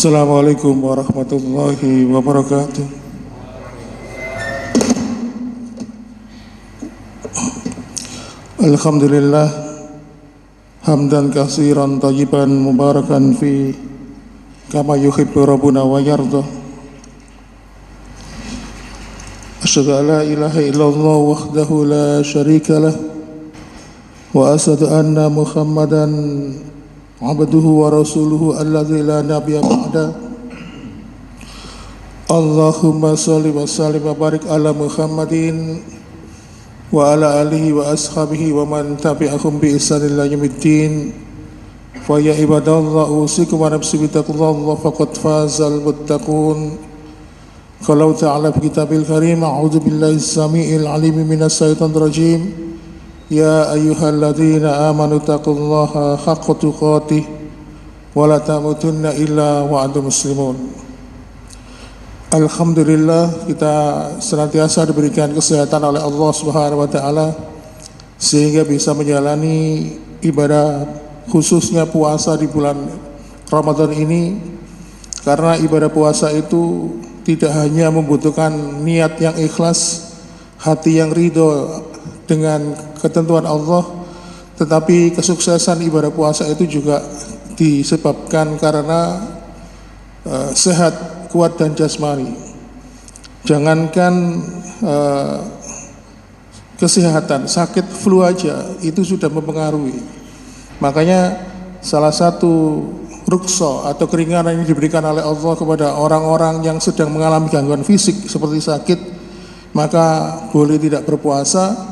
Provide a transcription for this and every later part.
Assalamualaikum warahmatullahi wabarakatuh. Alhamdulillah hamdan katsiran thayyiban mubarakan fi kama yuhibbu rabbuna wa yarda. Asyhadu an la ilaha illallah wahdahu la syarika lah wa asyhadu anna Muhammadan abduhu wa rasuluhu alladzi la nabiyya ba'da. Allahumma shalli wa sallim wa barik ala Muhammadin wa ala alihi wa ashabihi wa man tabi'ahum bi ihsan ila yaumiddin. Fa ya ibadallah usikum wa nafsi bi taqwallah faqad fazal muttaqun. Qala ta'ala fi kitabil karim a'udzu billahi as-sami'il 'alim minas syaitonir rajim. Ya ayyuhalladzina amanu taqullaha haqqa tuqatih wa la tamutunna illa wa antum muslimun. Alhamdulillah kita senantiasa diberikan kesehatan oleh Allah Subhanahu wa taala sehingga bisa menjalani ibadah khususnya puasa di bulan Ramadan ini, karena ibadah puasa itu tidak hanya membutuhkan niat yang ikhlas, hati yang ridho dengan ketentuan Allah, tetapi kesuksesan ibadah puasa itu juga disebabkan karena sehat, kuat dan jasmani. Jangankan kesehatan, sakit flu aja itu sudah mempengaruhi. Makanya salah satu rukso atau keringanan yang diberikan oleh Allah kepada orang-orang yang sedang mengalami gangguan fisik seperti sakit, maka boleh tidak berpuasa.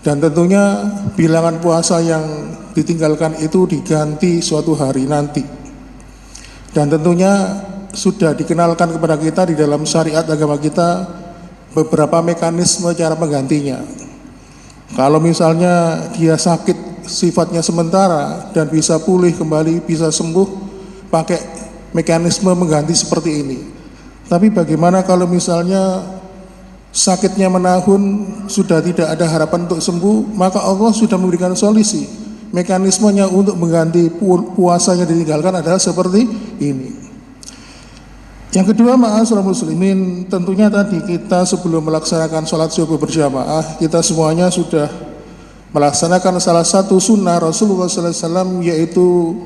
Dan tentunya bilangan puasa yang ditinggalkan itu diganti suatu hari nanti. Dan tentunya sudah dikenalkan kepada kita di dalam syariat agama kita beberapa mekanisme cara menggantinya. Kalau misalnya dia sakit sifatnya sementara dan bisa pulih kembali, bisa sembuh, pakai mekanisme mengganti seperti ini. Tapi bagaimana kalau misalnya sakitnya menahun, sudah tidak ada harapan untuk sembuh, maka Allah sudah memberikan solusi. Mekanismenya untuk mengganti puasa yang ditinggalkan adalah seperti ini. Yang kedua, ma'asyiral muslimin, tentunya tadi kita sebelum melaksanakan sholat subuh berjamaah, kita semuanya sudah melaksanakan salah satu sunnah Rasulullah SAW, yaitu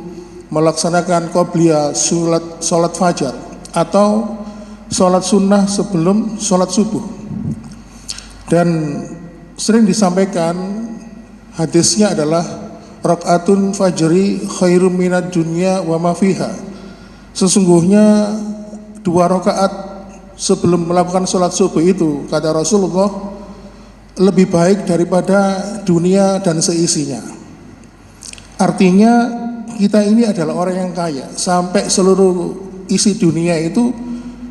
melaksanakan qobliyah sholat fajar atau sholat sunnah sebelum sholat subuh. Dan sering disampaikan hadisnya adalah rakaatun fajri khairum minad dunya wa ma fiha. Sesungguhnya 2 rakaat sebelum melakukan sholat subuh itu, kata Rasulullah, lebih baik daripada dunia dan seisinya. Artinya kita ini adalah orang yang kaya, sampai seluruh isi dunia itu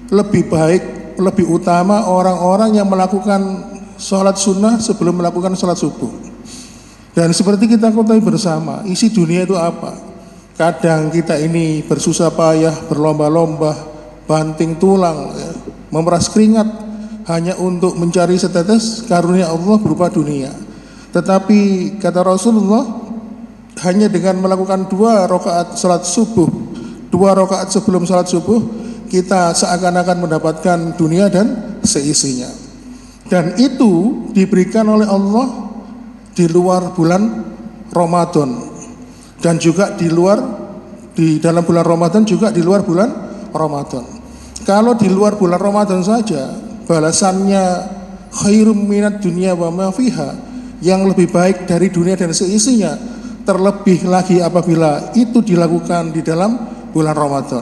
lebih baik, lebih utama orang-orang yang melakukan sholat sunnah sebelum melakukan sholat subuh. Dan seperti kita ketahui bersama, isi dunia itu apa? Kadang kita ini bersusah payah, berlomba-lomba, banting tulang, memeras keringat hanya untuk mencari setetes karunia Allah berupa dunia. Tetapi kata Rasulullah, hanya dengan melakukan 2 rakaat sholat subuh, 2 rakaat sebelum sholat subuh, kita seakan-akan mendapatkan dunia dan seisinya. Dan itu diberikan oleh Allah di luar bulan Ramadan, dan juga di dalam bulan Ramadan, juga di luar bulan Ramadan. Kalau di luar bulan Ramadan saja balasannya khairum minad dunya wa ma fiha, yang lebih baik dari dunia dan seisinya, terlebih lagi apabila itu dilakukan di dalam bulan Ramadan.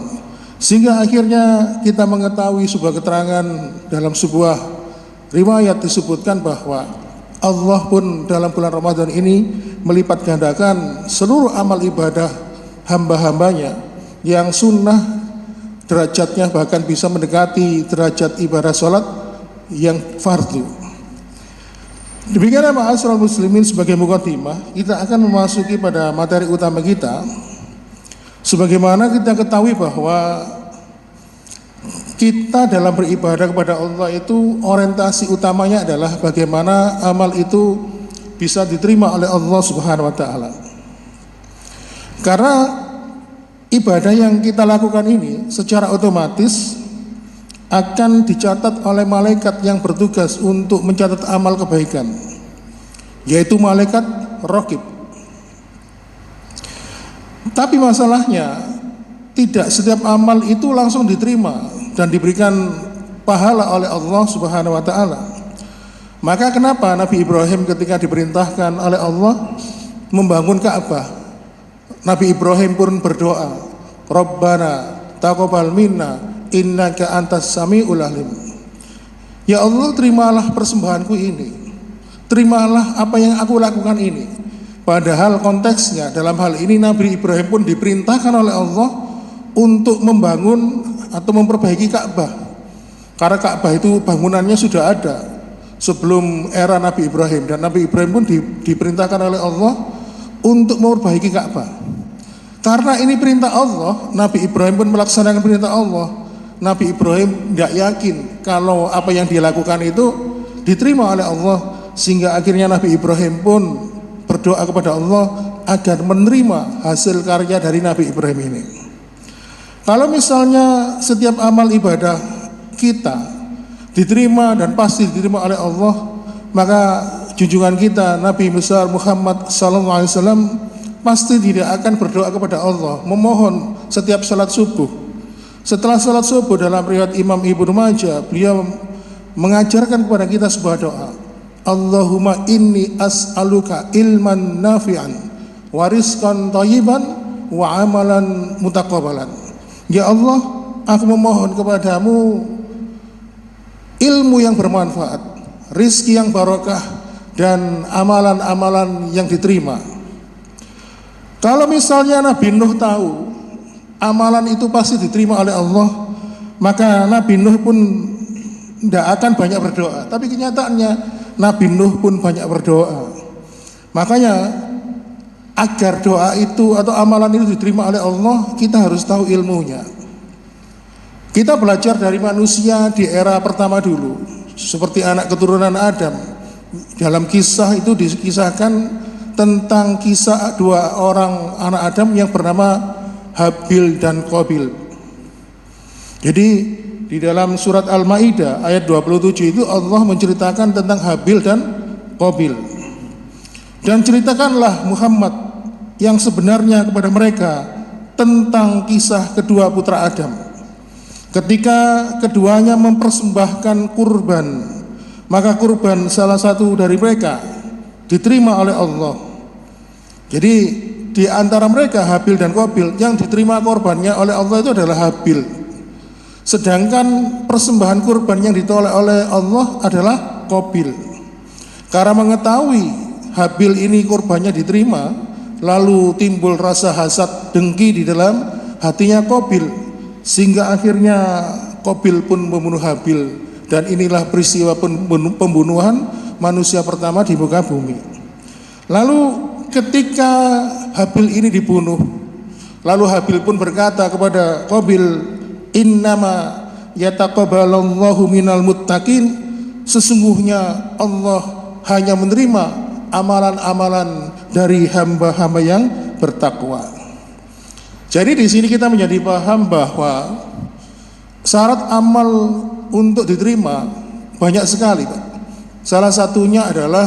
Sehingga akhirnya kita mengetahui sebuah keterangan dalam sebuah riwayat disebutkan bahwa Allah pun dalam bulan Ramadan ini melipat gandakan seluruh amal ibadah hamba-hambanya yang sunnah, derajatnya bahkan bisa mendekati derajat ibadah sholat yang fardu. Demikianlah ma'asyiral muslimin, sebagai muqaddimah kita akan memasuki pada materi utama kita. Sebagaimana kita ketahui bahwa kita dalam beribadah kepada Allah itu orientasi utamanya adalah bagaimana amal itu bisa diterima oleh Allah Subhanahu wa taala. Karena ibadah yang kita lakukan ini secara otomatis akan dicatat oleh malaikat yang bertugas untuk mencatat amal kebaikan, yaitu malaikat raqib. Tapi masalahnya, tidak setiap amal itu langsung diterima dan diberikan pahala oleh Allah Subhanahu wa taala. Maka kenapa Nabi Ibrahim ketika diperintahkan oleh Allah membangun Ka'bah, Nabi Ibrahim pun berdoa, Rabbana taqabbal minna innaka antas samiul alim. Ya Allah, terimalah persembahanku ini, terimalah apa yang aku lakukan ini. Padahal konteksnya dalam hal ini Nabi Ibrahim pun diperintahkan oleh Allah untuk membangun atau memperbaiki Ka'bah, karena Ka'bah itu bangunannya sudah ada sebelum era Nabi Ibrahim, dan Nabi Ibrahim pun diperintahkan oleh Allah untuk memperbaiki Ka'bah. Karena ini perintah Allah, Nabi Ibrahim pun melaksanakan perintah Allah. Nabi Ibrahim tidak yakin kalau apa yang dia lakukan itu diterima oleh Allah, sehingga akhirnya Nabi Ibrahim pun berdoa kepada Allah agar menerima hasil karya dari Nabi Ibrahim ini. Kalau misalnya setiap amal ibadah kita diterima dan pasti diterima oleh Allah, maka junjungan kita Nabi besar Muhammad SAW pasti tidak akan berdoa kepada Allah, memohon setiap salat subuh. Setelah salat subuh, dalam riwayat Imam Ibnu Majah, beliau mengajarkan kepada kita sebuah doa, Allahumma inni as'aluka ilman nafi'an wa rizqan thayyiban wa amalan mutaqabbalan. Ya Allah, aku memohon kepadamu ilmu yang bermanfaat, rizki yang barokah, dan amalan-amalan yang diterima. Kalau misalnya Nabi Nuh tahu amalan itu pasti diterima oleh Allah, maka Nabi Nuh pun tidak akan banyak berdoa. Tapi kenyataannya Nabi Nuh pun banyak berdoa. Makanya agar doa itu atau amalan itu diterima oleh Allah, kita harus tahu ilmunya. Kita belajar dari manusia di era pertama dulu, seperti anak keturunan Adam. Dalam kisah itu dikisahkan tentang kisah dua orang anak Adam yang bernama Habil dan Qabil. Jadi di dalam surat Al-Maidah ayat 27 itu Allah menceritakan tentang Habil dan Qabil. Dan ceritakanlah Muhammad yang sebenarnya kepada mereka tentang kisah kedua putra Adam. Ketika keduanya mempersembahkan kurban, maka kurban salah satu dari mereka diterima oleh Allah. Jadi di antara mereka Habil dan Qabil, yang diterima korbannya oleh Allah itu adalah Habil. Sedangkan persembahan kurban yang ditolak oleh Allah adalah Qabil. Karena mengetahui Habil ini kurbannya diterima, lalu timbul rasa hasad dengki di dalam hatinya Qabil, sehingga akhirnya Qabil pun membunuh Habil. Dan inilah peristiwa pembunuhan manusia pertama di muka bumi. Lalu ketika Habil ini dibunuh, lalu Habil pun berkata kepada Qabil, innama yataqabbalallahu minal muttaqin, sesungguhnya Allah hanya menerima amalan-amalan dari hamba-hamba yang bertakwa. Jadi di sini kita menjadi paham bahwa syarat amal untuk diterima banyak sekali, Pak. Salah satunya adalah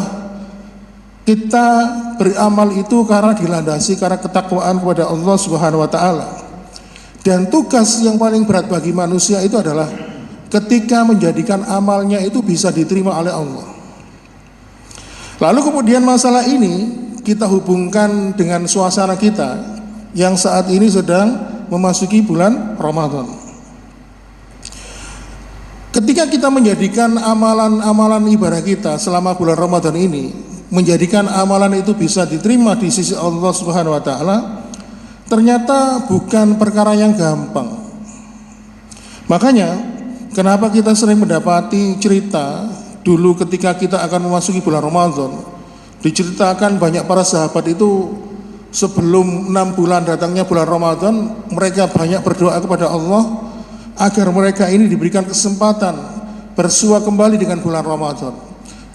kita beramal itu karena dilandasi karena ketakwaan kepada Allah Subhanahu wa taala. Dan tugas yang paling berat bagi manusia itu adalah ketika menjadikan amalnya itu bisa diterima oleh Allah. Lalu kemudian masalah ini kita hubungkan dengan suasana kita yang saat ini sedang memasuki bulan Ramadan. Ketika kita menjadikan amalan-amalan ibadah kita selama bulan Ramadan ini, menjadikan amalan itu bisa diterima di sisi Allah Subhanahu wa taala, ternyata bukan perkara yang gampang. Makanya kenapa kita sering mendapati cerita dulu ketika kita akan memasuki bulan Ramadan, diceritakan banyak para sahabat itu sebelum 6 bulan datangnya bulan Ramadan, mereka banyak berdoa kepada Allah agar mereka ini diberikan kesempatan bersua kembali dengan bulan Ramadan.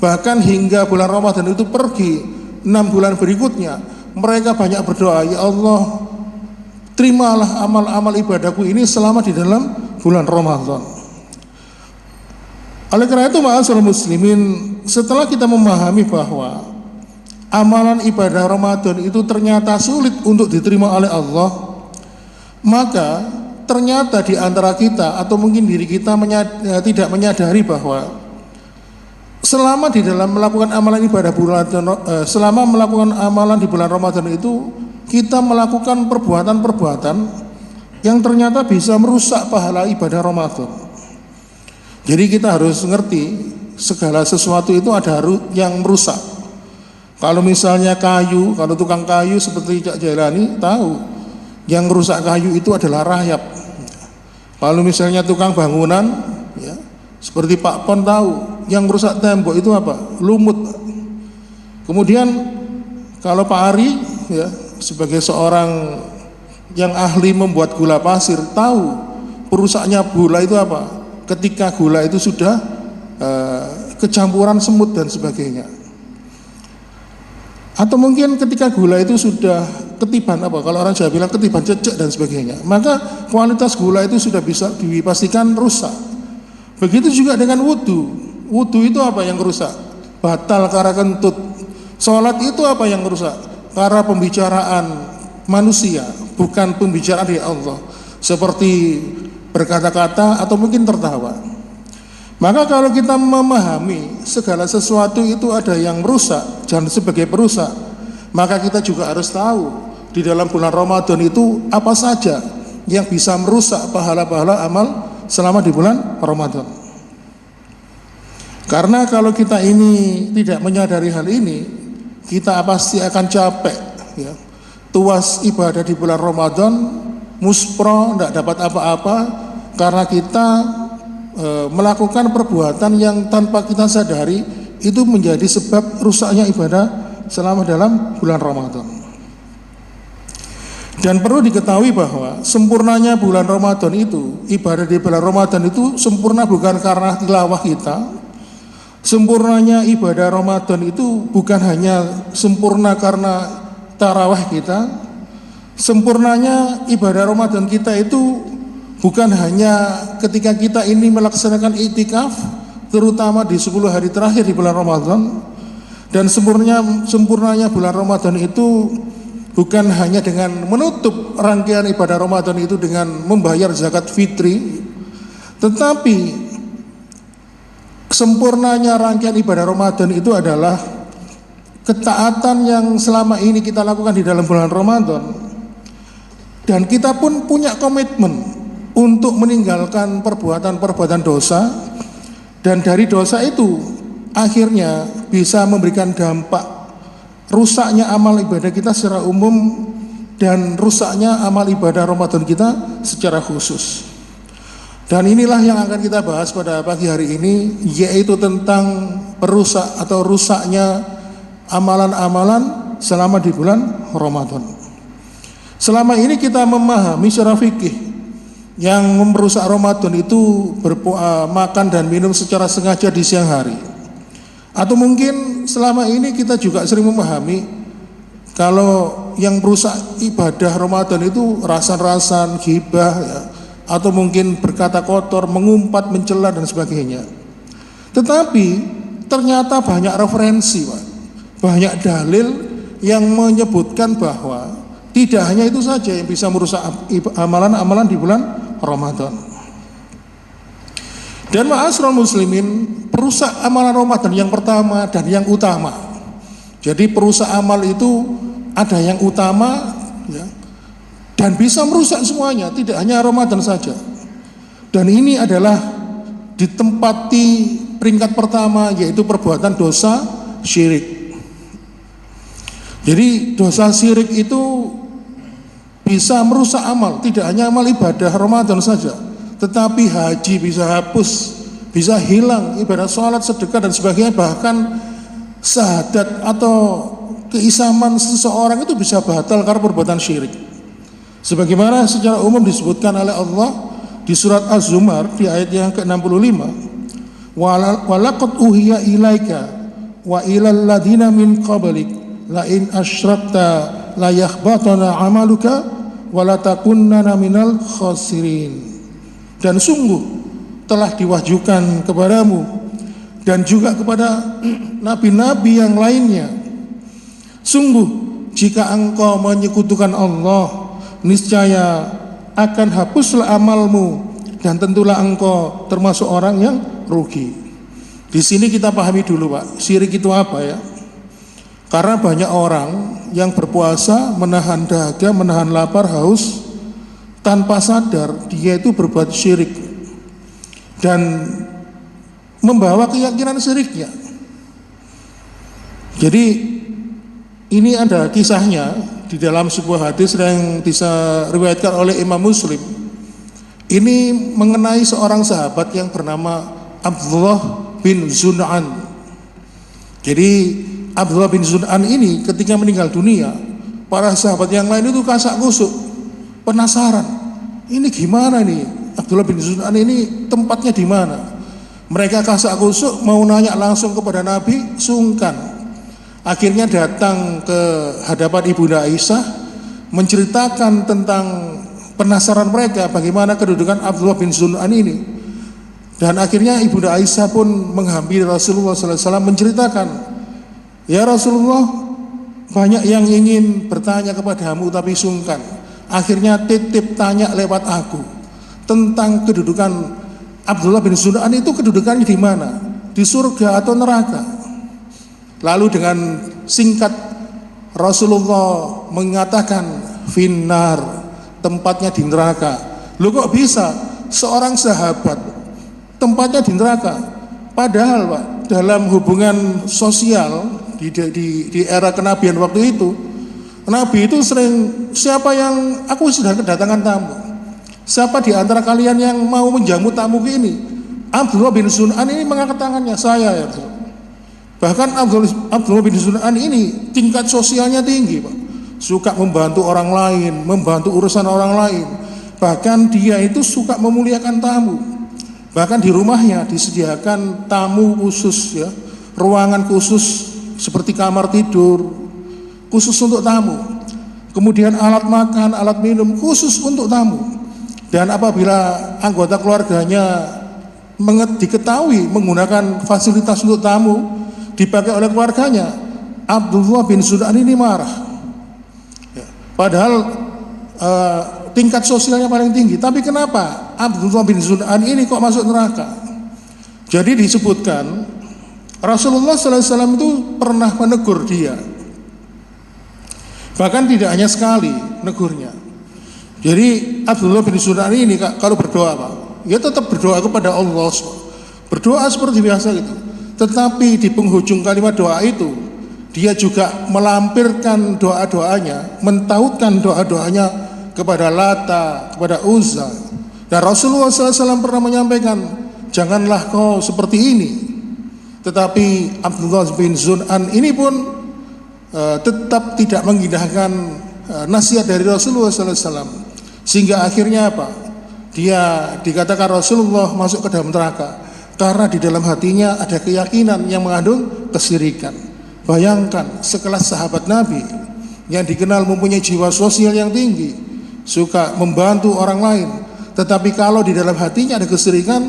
Bahkan hingga bulan Ramadan itu pergi, 6 bulan berikutnya mereka banyak berdoa, ya Allah, terimalah amal-amal ibadahku ini selama di dalam bulan Ramadan. Oleh karena itu, ma'asyiral muslimin, setelah kita memahami bahwa amalan ibadah Ramadan itu ternyata sulit untuk diterima oleh Allah, maka ternyata di antara kita atau mungkin diri kita tidak menyadari bahwa selama di dalam melakukan amalan ibadah selama melakukan amalan di bulan Ramadan itu, kita melakukan perbuatan-perbuatan yang ternyata bisa merusak pahala ibadah Ramadan. Jadi kita harus ngerti segala sesuatu itu ada yang merusak. Kalau misalnya kayu, kalau tukang kayu seperti Cak Jailani tahu yang merusak kayu itu adalah rayap. Kalau misalnya tukang bangunan, ya, seperti Pak Pon tahu yang merusak tembok itu apa? Lumut. Kemudian kalau Pak Ari, ya, sebagai seorang yang ahli membuat gula pasir tahu perusaknya gula itu apa? Ketika gula itu sudah kecampuran semut dan sebagainya. Atau mungkin ketika gula itu sudah ketiban apa? Kalau orang Jawa bilang ketiban cecek dan sebagainya, maka kualitas gula itu sudah bisa dipastikan rusak. Begitu juga dengan wudu. Wudu itu apa yang rusak? Batal karena kentut. Sholat itu apa yang rusak? Karena pembicaraan manusia, bukan pembicaraan dari Allah, seperti berkata-kata atau mungkin tertawa. Maka kalau kita memahami segala sesuatu itu ada yang merusak dan sebagai perusak, maka kita juga harus tahu di dalam bulan Ramadan itu apa saja yang bisa merusak pahala-pahala amal selama di bulan Ramadan. Karena kalau kita ini tidak menyadari hal ini, kita pasti akan capek, ya. Tuas ibadah di bulan Ramadan, muspro, tidak dapat apa-apa karena kita melakukan perbuatan yang tanpa kita sadari itu menjadi sebab rusaknya ibadah selama dalam bulan Ramadan. Dan perlu diketahui bahwa sempurnanya bulan Ramadan itu, ibadah di bulan Ramadan itu sempurna bukan karena tilawah kita. Sempurnanya ibadah Ramadan itu bukan hanya sempurna karena tarawih kita. Sempurnanya ibadah Ramadan kita itu bukan hanya ketika kita ini melaksanakan iktikaf, terutama di 10 hari terakhir di bulan Ramadan. Dan sempurnanya bulan Ramadan itu bukan hanya dengan menutup rangkaian ibadah Ramadan itu dengan membayar zakat fitri, tetapi sempurnanya rangkaian ibadah Ramadan itu adalah ketaatan yang selama ini kita lakukan di dalam bulan Ramadan. Dan kita pun punya komitmen untuk meninggalkan perbuatan-perbuatan dosa, dan dari dosa itu akhirnya bisa memberikan dampak rusaknya amal ibadah kita secara umum dan rusaknya amal ibadah Ramadan kita secara khusus. Dan inilah yang akan kita bahas pada pagi hari ini, yaitu tentang perusak atau rusaknya amalan-amalan selama di bulan Ramadan. Selama ini kita memahami secara fikih yang merusak Ramadan itu makan dan minum secara sengaja di siang hari. Atau mungkin selama ini kita juga sering memahami kalau yang merusak ibadah Ramadan itu rasan-rasan, ghibah, ya, atau mungkin berkata kotor, mengumpat, mencela dan sebagainya. Tetapi ternyata banyak referensi, Pak, banyak dalil yang menyebutkan bahwa tidak hanya itu saja yang bisa merusak amalan-amalan di bulan Ramadan. Dan ma'asyiral muslimin, perusak amalan Ramadan yang pertama dan yang utama. Jadi perusak amal itu ada yang utama, ya, dan bisa merusak semuanya, tidak hanya Ramadan saja. Dan ini adalah ditempati peringkat pertama, yaitu perbuatan dosa syirik. Jadi dosa syirik itu bisa merusak amal, tidak hanya amal ibadah Ramadan saja, tetapi haji bisa hapus, bisa hilang, ibadah sholat, sedekah dan sebagainya, bahkan syahadat atau keislaman seseorang itu bisa batal karena perbuatan syirik. Sebagaimana secara umum disebutkan oleh Allah di surat Az-Zumar di ayat yang ke-65, walaqad uhiya ilaika wa ilal ladina min qablik la in asyrakta la yahbatana amaluka wala takunnana minal khasirin. Dan sungguh telah diwahyukan kepadamu dan juga kepada nabi-nabi yang lainnya, sungguh jika engkau menyekutukan Allah, niscaya akan hapuslah amalmu dan tentulah engkau termasuk orang yang rugi. Di sini kita pahami dulu, Pak, syirik itu apa ya? Karena banyak orang yang berpuasa, menahan dahaga, menahan lapar, haus, tanpa sadar dia itu berbuat syirik dan membawa keyakinan syiriknya. Jadi ini ada kisahnya di dalam sebuah hadis yang diriwayatkan oleh Imam Muslim. Ini mengenai seorang sahabat yang bernama Abdullah bin Zun'an. Jadi Abdullah bin Zun'an ini ketika meninggal dunia, para sahabat yang lain itu kasak kusuk, penasaran, ini gimana nih Abdullah bin Zun'an ini tempatnya di mana? Mereka kasak kusuk mau nanya langsung kepada Nabi, sungkan. Akhirnya datang ke hadapan Ibunda Aisyah menceritakan tentang penasaran mereka bagaimana kedudukan Abdullah bin Zun'an ini. Dan akhirnya Ibunda Aisyah pun menghampiri Rasulullah SAW menceritakan, ya Rasulullah, banyak yang ingin bertanya kepadamu tapi sungkan. Akhirnya titip tanya lewat aku tentang kedudukan Abdullah bin Zun'an itu, kedudukannya di mana? Di surga atau neraka? Lalu dengan singkat Rasulullah mengatakan finnar, tempatnya di neraka. Loh kok bisa seorang sahabat tempatnya di neraka? Padahal Pak, dalam hubungan sosial di era kenabian waktu itu, Nabi itu sering, siapa yang, aku sudah kedatangan tamu, siapa di antara kalian yang mau menjamu tamu ini? Abdullah bin Zun'an ini mengangkat tangannya, saya ya Rasul. Bahkan Abdullah bin Zun'an ini tingkat sosialnya tinggi Pak, suka membantu orang lain, membantu urusan orang lain. Bahkan dia itu suka memuliakan tamu. Bahkan di rumahnya disediakan tamu khusus ya, ruangan khusus seperti kamar tidur khusus untuk tamu. Kemudian alat makan, alat minum khusus untuk tamu. Dan apabila anggota keluarganya diketahui menggunakan fasilitas untuk tamu dipakai oleh keluarganya, Abdullah bin Zun'an ini marah ya, padahal tingkat sosialnya paling tinggi. Tapi kenapa Abdullah bin Zun'an ini kok masuk neraka? Jadi disebutkan Rasulullah SAW itu pernah menegur dia, bahkan tidak hanya sekali negurnya. Jadi Abdullah bin Zun'an ini kalau berdoa Pak, ya tetap berdoa kepada Allah, berdoa seperti biasa gitu. Tetapi di penghujung kalimat doa itu, dia juga melampirkan doa-doanya, mentautkan doa-doanya kepada Lata, kepada Uzza. Dan Rasulullah SAW pernah menyampaikan, janganlah kau seperti ini. Tetapi Abdullah bin Zun'an ini pun tetap tidak mengindahkan nasihat dari Rasulullah SAW. Sehingga akhirnya apa? Dia dikatakan Rasulullah masuk ke dalam neraka karena di dalam hatinya ada keyakinan yang mengandung kesyirikan. Bayangkan sekelas sahabat Nabi yang dikenal mempunyai jiwa sosial yang tinggi, suka membantu orang lain, tetapi kalau di dalam hatinya ada kesyirikan,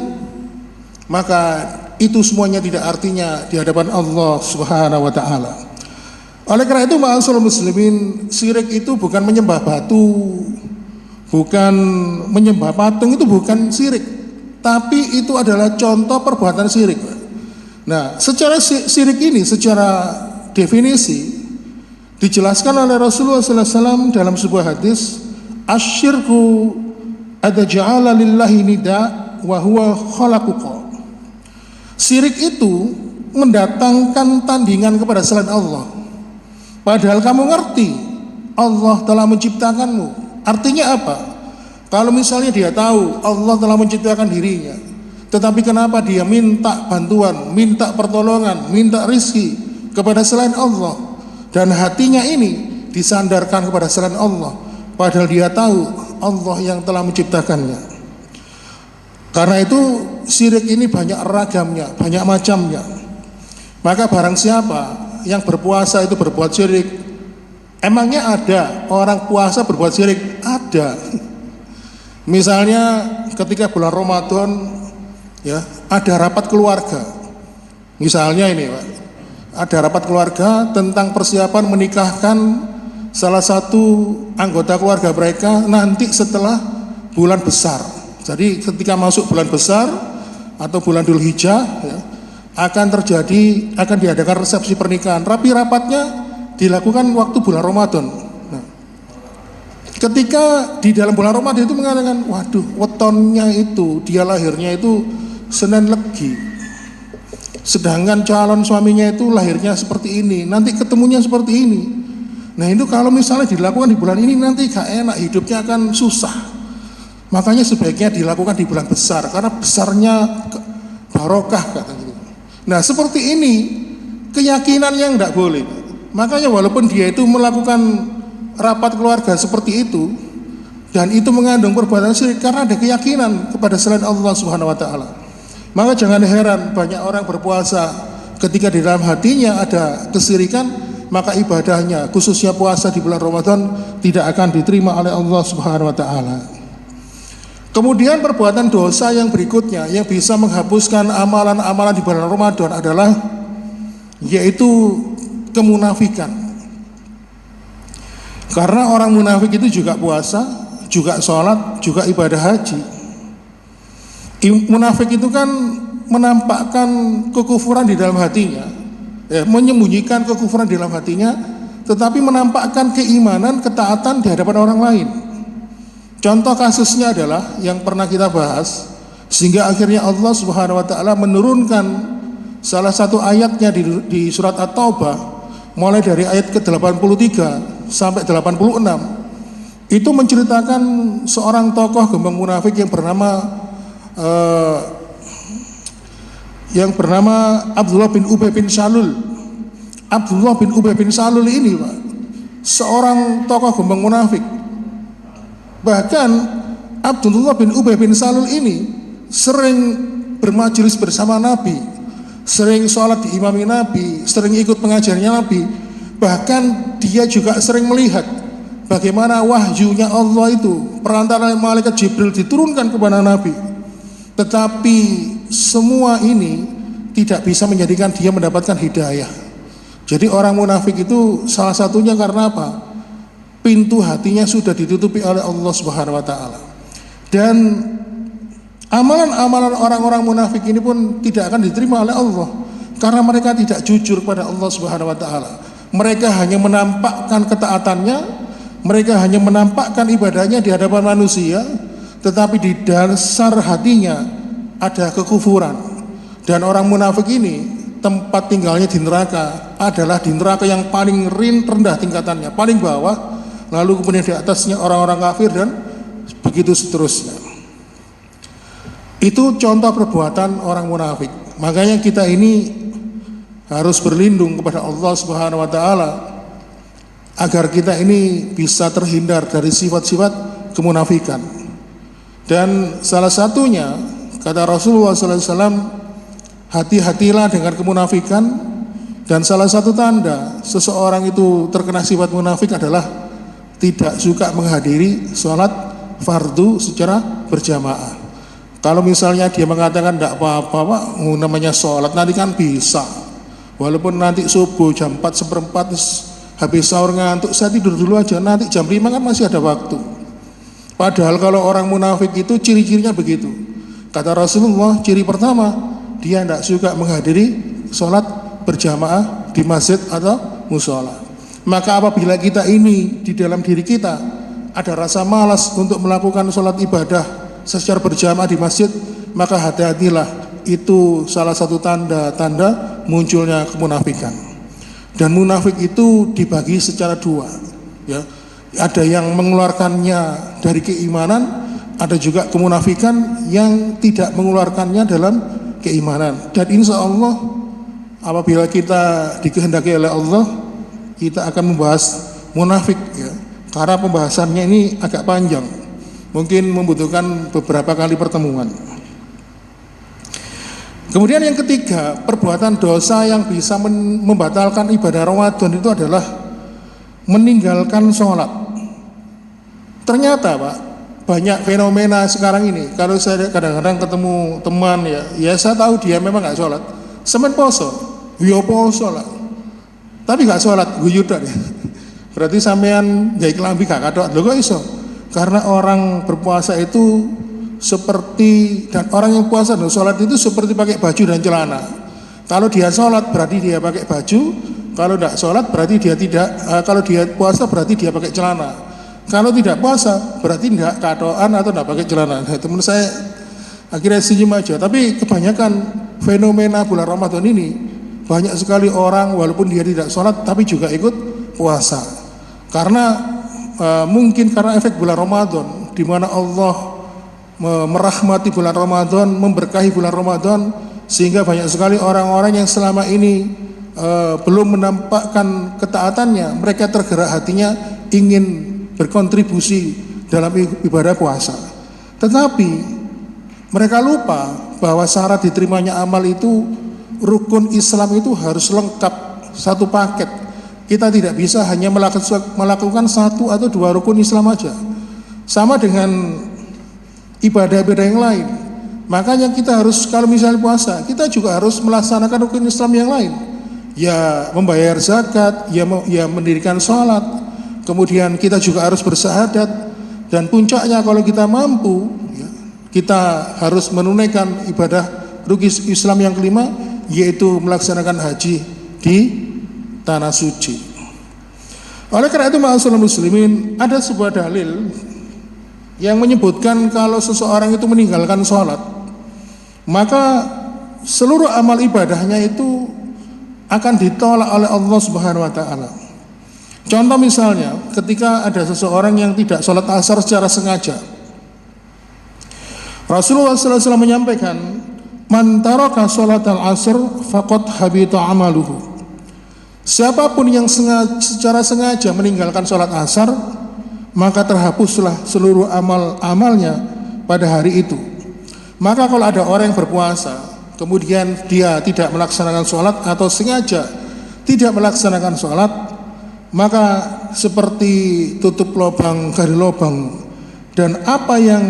maka itu semuanya tidak artinya di hadapan Allah Subhanahu wa taala. Oleh karena itu, ma'asyiral muslimin, syirik itu bukan menyembah batu, bukan menyembah patung, itu bukan syirik. Tapi itu adalah contoh perbuatan syirik. Nah, secara syirik ini, secara definisi dijelaskan oleh Rasulullah SAW dalam sebuah hadis, asyirku ada ja'ala lillahi nida wa huwa khalaquqa. Syirik itu mendatangkan tandingan kepada selain Allah, padahal kamu ngerti Allah telah menciptakanmu. Artinya apa? Kalau misalnya dia tahu Allah telah menciptakan dirinya, tetapi kenapa dia minta bantuan, minta pertolongan, minta rizki kepada selain Allah, dan hatinya ini disandarkan kepada selain Allah, padahal dia tahu Allah yang telah menciptakannya. Karena itu syirik ini banyak ragamnya, banyak macamnya. Maka barang siapa yang berpuasa itu berbuat syirik, Emangnya ada orang puasa berbuat syirik? Ada. Misalnya ketika bulan Ramadan ya, ada rapat keluarga. Misalnya ini, Pak, ada rapat keluarga tentang persiapan menikahkan salah satu anggota keluarga mereka nanti setelah bulan besar. Jadi ketika masuk bulan besar atau bulan Dzulhijjah ya, akan diadakan resepsi pernikahan. Rapatnya dilakukan waktu bulan Ramadan. Nah, ketika di dalam bulan Ramadan itu mengatakan, waduh, wetonnya itu dia lahirnya itu Senin Legi, sedangkan calon suaminya itu lahirnya seperti ini, nanti ketemunya seperti ini. Nah itu kalau misalnya dilakukan di bulan ini nanti gak enak, hidupnya akan susah. Makanya sebaiknya dilakukan di bulan besar, karena besarnya barokah katanya. Nah seperti ini keyakinan yang tidak boleh. Makanya walaupun dia itu melakukan rapat keluarga seperti itu, dan itu mengandung perbuatan syirik karena ada keyakinan kepada selain Allah Subhanahu wa taala. Maka jangan heran banyak orang berpuasa ketika di dalam hatinya ada kesyirikan, maka ibadahnya khususnya puasa di bulan Ramadan tidak akan diterima oleh Allah Subhanahu wa taala. Kemudian perbuatan dosa yang berikutnya yang bisa menghapuskan amalan-amalan di bulan Ramadan adalah yaitu kemunafikan. Karena orang munafik itu juga puasa, juga sholat, juga ibadah haji. Munafik itu kan menampakkan kekufuran di dalam hatinya, menyembunyikan kekufuran di dalam hatinya, tetapi menampakkan keimanan, ketaatan di hadapan orang lain. Contoh kasusnya adalah yang pernah kita bahas, sehingga akhirnya Allah Subhanahu wa taala menurunkan salah satu ayatnya di surat At-Taubah, mulai dari ayat ke-83 sampai 86. Itu menceritakan seorang tokoh gembong munafik yang bernama Abdullah bin Ubay bin Salul. Abdullah bin Ubay bin Salul ini, Pak, seorang tokoh gembong munafik. Bahkan Abdullah bin Ubay bin Salul ini sering bermajelis bersama Nabi, sering sholat diimami Nabi, sering ikut pengajarnya Nabi. Bahkan dia juga sering melihat bagaimana wahyunya Allah itu perantara malaikat Jibril diturunkan kepada Nabi. Tetapi semua ini tidak bisa menjadikan dia mendapatkan hidayah. Jadi orang munafik itu salah satunya karena apa? Pintu hatinya sudah ditutupi oleh Allah Subhanahu wa taala. Dan amalan-amalan orang-orang munafik ini pun tidak akan diterima oleh Allah karena mereka tidak jujur kepada Allah Subhanahu wa taala. Mereka hanya menampakkan ketaatannya, mereka hanya menampakkan ibadahnya di hadapan manusia, tetapi di dasar hatinya ada kekufuran. Dan orang munafik ini tempat tinggalnya di neraka adalah di neraka yang paling rendah tingkatannya, paling bawah. Lalu kemudian di atasnya orang-orang kafir dan begitu seterusnya. Itu contoh perbuatan orang munafik. Makanya kita ini harus berlindung kepada Allah Subhanahu wa taala agar kita ini bisa terhindar dari sifat-sifat kemunafikan. Dan salah satunya kata Rasulullah sallallahu alaihi wasallam, hati-hatilah dengan kemunafikan, dan salah satu tanda seseorang itu terkena sifat munafik adalah tidak suka menghadiri sholat fardu secara berjamaah. Kalau misalnya dia mengatakan tidak apa-apa Pak, namanya sholat nanti kan bisa, walaupun nanti subuh jam 4:04 habis sahur ngantuk, saya tidur dulu aja, nanti jam 5 kan masih ada waktu. Padahal kalau orang munafik itu ciri-cirinya begitu. Kata Rasulullah, ciri pertama, dia tidak suka menghadiri sholat berjamaah di masjid atau musola. Maka apabila kita ini di dalam diri kita ada rasa malas untuk melakukan sholat ibadah secara berjamaah di masjid, maka hati-hatilah, itu salah satu tanda-tanda munculnya kemunafikan. Dan munafik itu dibagi secara dua, ya. Ada yang mengeluarkannya dari keimanan, ada juga kemunafikan yang tidak mengeluarkannya dalam keimanan. Dan insya Allah apabila kita dikehendaki oleh Allah, kita akan membahas munafik, ya. Karena pembahasannya ini agak panjang, mungkin membutuhkan beberapa kali pertemuan. Kemudian yang ketiga, perbuatan dosa yang bisa membatalkan ibadah Ramadan itu adalah meninggalkan sholat. Ternyata Pak, banyak fenomena sekarang ini. Kalau saya kadang-kadang ketemu teman ya saya tahu dia memang nggak sholat. Semen poso, yo poso lah. Tapi nggak sholat, guyudan ya. Berarti sampean gak kelambi gak katok. Lho kok iso? Karena orang berpuasa itu seperti, dan orang yang puasa dan sholat itu seperti pakai baju dan celana. Kalau dia sholat berarti dia pakai baju, kalau tidak sholat berarti dia tidak, kalau dia puasa berarti dia pakai celana. Kalau tidak puasa berarti tidak katoan atau tidak pakai celana. Nah, teman saya akhirnya senyum aja. Tapi kebanyakan fenomena bulan Ramadan ini banyak sekali orang walaupun dia tidak sholat tapi juga ikut puasa. Karena mungkin karena efek bulan Ramadan, di mana Allah merahmati bulan Ramadan, memberkahi bulan Ramadan, sehingga banyak sekali orang-orang yang selama ini belum menampakkan ketaatannya, mereka tergerak hatinya ingin berkontribusi dalam ibadah puasa. Tetapi mereka lupa bahwa syarat diterimanya amal itu, rukun Islam itu harus lengkap, satu paket. Kita tidak bisa hanya melakukan satu atau dua rukun Islam aja. Sama dengan ibadah-ibadah yang lain. Makanya kita harus, kalau misalnya puasa, kita juga harus melaksanakan rukun Islam yang lain. Ya membayar zakat, ya mendirikan sholat. Kemudian kita juga harus bersyahadat, dan puncaknya kalau kita mampu, ya, kita harus menunaikan ibadah rukun Islam yang kelima, yaitu melaksanakan haji di tanah suci. Oleh karena itu ma'asyiral muslimin, ada sebuah dalil yang menyebutkan kalau seseorang itu meninggalkan sholat, maka seluruh amal ibadahnya itu akan ditolak oleh Allah Subhanahu wa Ta'ala. Contoh misalnya, ketika ada seseorang yang tidak sholat asar secara sengaja, Rasulullah SAW menyampaikan, "Man taraka sholat al-asr faqad habita amaluhu." Siapapun yang secara sengaja meninggalkan sholat asar, maka terhapuslah seluruh amal-amalnya pada hari itu. Maka kalau ada orang yang berpuasa, kemudian dia tidak melaksanakan sholat atau sengaja tidak melaksanakan sholat, maka seperti tutup lubang gali lubang, dan apa yang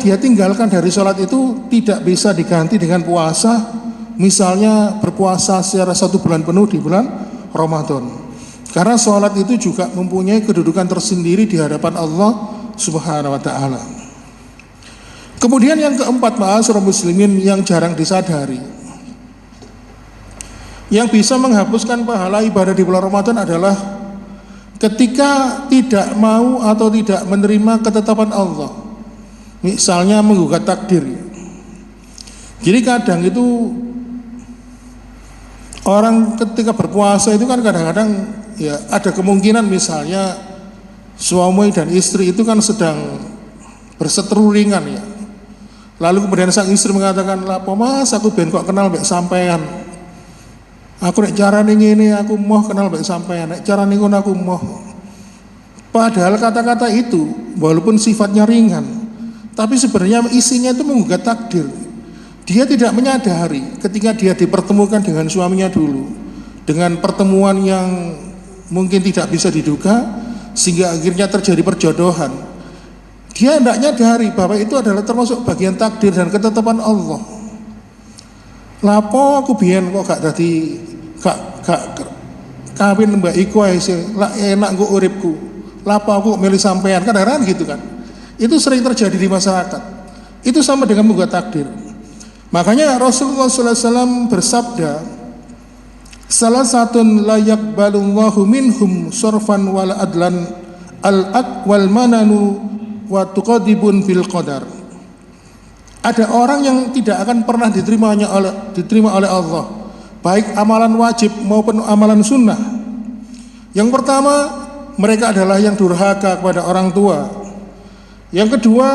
dia tinggalkan dari sholat itu tidak bisa diganti dengan puasa. Misalnya berpuasa secara 1 bulan penuh di bulan Ramadan, karena sholat itu juga mempunyai kedudukan tersendiri di hadapan Allah Subhanahu wa Ta'ala. Kemudian yang keempat, ma'asyiral muslimin, yang jarang disadari, yang bisa menghapuskan pahala ibadah di bulan Ramadan adalah ketika tidak mau atau tidak menerima ketetapan Allah. Misalnya menggugat takdir. Jadi kadang itu orang ketika berpuasa itu kan kadang-kadang ya ada kemungkinan, misalnya suami dan istri itu kan sedang berseteru ringan ya. Lalu kemudian sang istri mengatakan, "Lapo Mas, aku ben kok kenal mbek sampean. Aku nek carane ngene aku moh kenal mbek sampean, nek carane ngono aku moh." Padahal kata-kata itu walaupun sifatnya ringan, tapi sebenarnya isinya itu menggugat takdir. Dia tidak menyadari ketika dia dipertemukan dengan suaminya dulu, dengan pertemuan yang mungkin tidak bisa diduga, sehingga akhirnya terjadi perjodohan. Dia tidak nyadari bahwa itu adalah termasuk bagian takdir dan ketetapan Allah. Lapo aku biyen kok gak dadi gak kawin mbak iku ae sing enak nggo uripku. Lapo aku milih sampean, kadang-kadang gitu kan. Itu sering terjadi di masyarakat. Itu sama dengan menggugat takdir. Makanya Rasulullah SAW bersabda, "Salah satun la yaqbalullahu minhum sorfan wal adlan al-aq wal mananu wa tuqadibun bil qadar." Ada orang yang tidak akan pernah diterima oleh Allah, baik amalan wajib maupun amalan sunnah. Yang pertama, mereka adalah yang durhaka kepada orang tua. Yang kedua,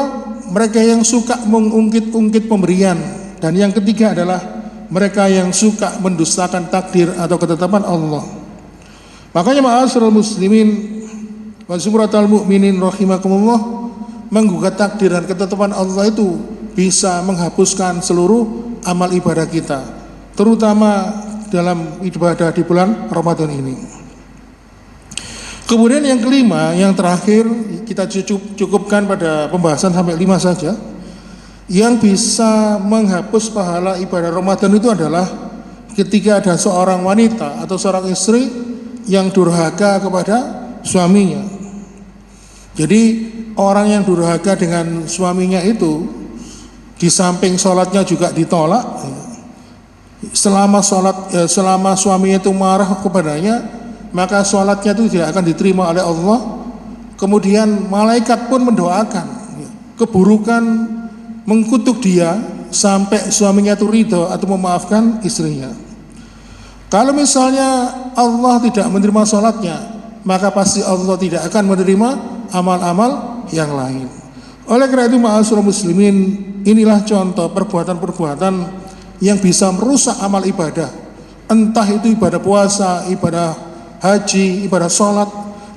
mereka yang suka mengungkit-ungkit pemberian. Dan yang ketiga adalah mereka yang suka mendustakan takdir atau ketetapan Allah. Makanya ma'asyiral muslimin wa sumratal mu'minin rahimakumullah, menggugat takdir dan ketetapan Allah itu bisa menghapuskan seluruh amal ibadah kita, terutama dalam ibadah di bulan Ramadan ini. Kemudian yang kelima, yang terakhir, kita cukupkan pada pembahasan sampai 5 saja. Yang bisa menghapus pahala ibadah Ramadan itu adalah ketika ada seorang wanita atau seorang istri yang durhaka kepada suaminya. Jadi orang yang durhaka dengan suaminya itu, di samping sholatnya juga ditolak. Selama suaminya itu marah kepadanya, maka sholatnya itu tidak akan diterima oleh Allah. Kemudian malaikat pun mendoakan keburukan, mengkutuk dia sampai suaminya itu ridho atau memaafkan istrinya. Kalau misalnya Allah tidak menerima sholatnya, maka pasti Allah tidak akan menerima amal-amal yang lain. Oleh karena itu, ma'asyiral muslimin, inilah contoh perbuatan-perbuatan yang bisa merusak amal ibadah. Entah itu ibadah puasa, ibadah haji, ibadah sholat,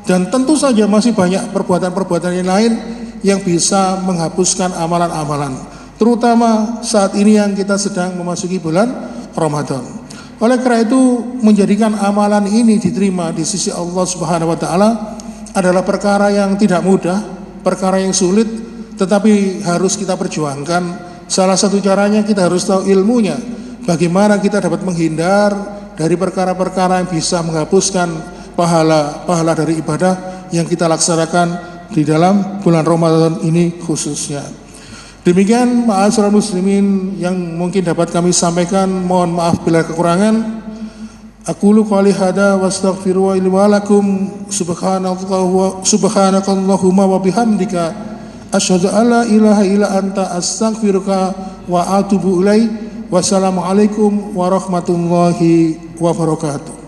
dan tentu saja masih banyak perbuatan-perbuatan yang lain yang bisa menghapuskan amalan-amalan, terutama saat ini yang kita sedang memasuki bulan Ramadan. Oleh karena itu, menjadikan amalan ini diterima di sisi Allah Subhanahu wa taala adalah perkara yang tidak mudah, perkara yang sulit, tetapi harus kita perjuangkan. Salah satu caranya kita harus tahu ilmunya, bagaimana kita dapat menghindar dari perkara-perkara yang bisa menghapuskan pahala dari ibadah yang kita laksanakan di dalam bulan Ramadan ini khususnya. Demikian ma'asyiral muslimin yang mungkin dapat kami sampaikan. Mohon maaf bila kekurangan. Aqulu qouli hadza wa astaghfiru wa lakum subhanakallahumma wa bihamdika asyhadu an la ilaha illa anta astaghfiruka wa atubu ilaik. Wassalamualaikum warahmatullahi wabarakatuh.